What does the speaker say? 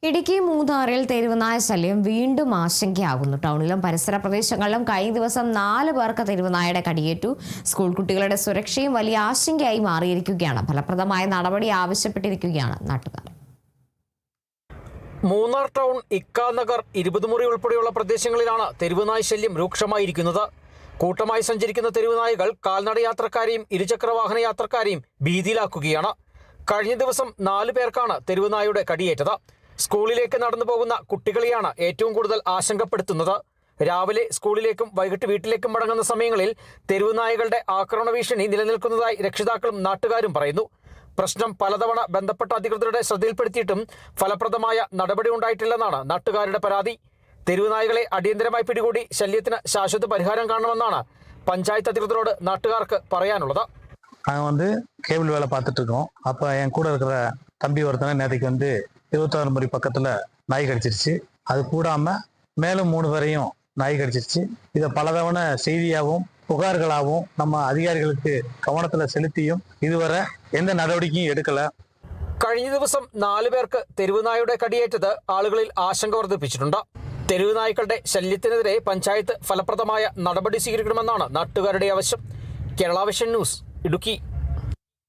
ഇടുക്കി മൂന്നാറിൽ തെരുവുനായ ശല്യം വീണ്ടും ആശങ്കയാകുന്നു. ടൗണിലും പരിസര പ്രദേശങ്ങളിലും കഴിഞ്ഞ ദിവസം 4 പേർക്ക് തെരുവുനായയുടെ കടിയേറ്റു. സ്കൂൾ കുട്ടികളുടെ സുരക്ഷയും വലിയ ആശങ്കയായി മാറിയിരിക്കുകയാണ്. ഫലപ്രദമായ നടപടി ആവശ്യപ്പെട്ടിരിക്കുകയാണ് നാട്ടുകാർ. മൂന്നാർ ടൗൺ, ഇക്കാനഗർ, 20 മുറി ഉൾപ്പെടെയുള്ള പ്രദേശങ്ങളിലാണ് തെരുവുനായ ശല്യം രൂക്ഷമായിരിക്കുന്നത്. കൂട്ടമായി സഞ്ചരിക്കുന്ന തെരുവുനായകൾ കാൽനട യാത്രക്കാരെയും ഇരുചക്രവാഹന യാത്രക്കാരെയും ഭീതിയിലാക്കുകയാണ്. കഴിഞ്ഞ ദിവസം 4 പേർക്കാണ് തെരുവുനായയുടെ കടിയേറ്റത്. സ്കൂളിലേക്ക് നടന്നു പോകുന്ന കുട്ടികളെയാണ് ഏറ്റവും കൂടുതൽ ആശങ്കപ്പെടുത്തുന്നത്. രാവിലെ സ്കൂളിലേക്കും വൈകിട്ട് വീട്ടിലേക്കും മടങ്ങുന്ന സമയങ്ങളിൽ തെരുവുനായകളുടെ ആക്രമണ ഭീഷണി നിലനിൽക്കുന്നതായി രക്ഷിതാക്കളും നാട്ടുകാരും പറയുന്നു. പ്രശ്നം പലതവണ ബന്ധപ്പെട്ട അധികൃതരുടെ ശ്രദ്ധയിൽപ്പെടുത്തിയിട്ടും ഫലപ്രദമായ നടപടി ഉണ്ടായിട്ടില്ലെന്നാണ് നാട്ടുകാരുടെ പരാതി. തെരുവുനായകളെ അടിയന്തരമായി പിടികൂടി ശല്യത്തിന് ശാശ്വത പരിഹാരം കാണണമെന്നാണ് പഞ്ചായത്ത് അധികൃതരോട് നാട്ടുകാർക്ക് പറയാനുള്ളത്. நாங்கள் கேபிள் வேலை பார்த்துட்டு இருக்கோம். அப்போ என் கூட இருக்கிற தம்பி ஒருத்தனை நேற்றுக்கு 26 முறை பக்கத்தில் நாய் கடிச்சிருச்சு. அது கூடாமல் மேலும் 3 பேரையும் நாய் கடிச்சிருச்சு. இதை பலதவணை செய்தியாகவும் புகார்களாகவும் நம்ம அதிகாரிகளுக்கு கவனத்தில் செலுத்தியும் இதுவரை எந்த நடவடிக்கையும் எடுக்கலை. കഴിഞ്ഞ ദിവസം 4 പേർക്ക് തെരുവുനായയുടെ കടിയേറ്റത് ആളുകളിൽ ആശങ്ക വർദ്ധിപ്പിച്ചിട്ടുണ്ട്. തെരുവുനായ്ക്കളുടെ ശല്യത്തിനെതിരെ പഞ്ചായത്ത് ഫലപ്രദമായ നടപടി സ്വീകരിക്കണമെന്നാണ് നാട്ടുകാരുടെ ആവശ്യം. Kerala vision news, Idukki.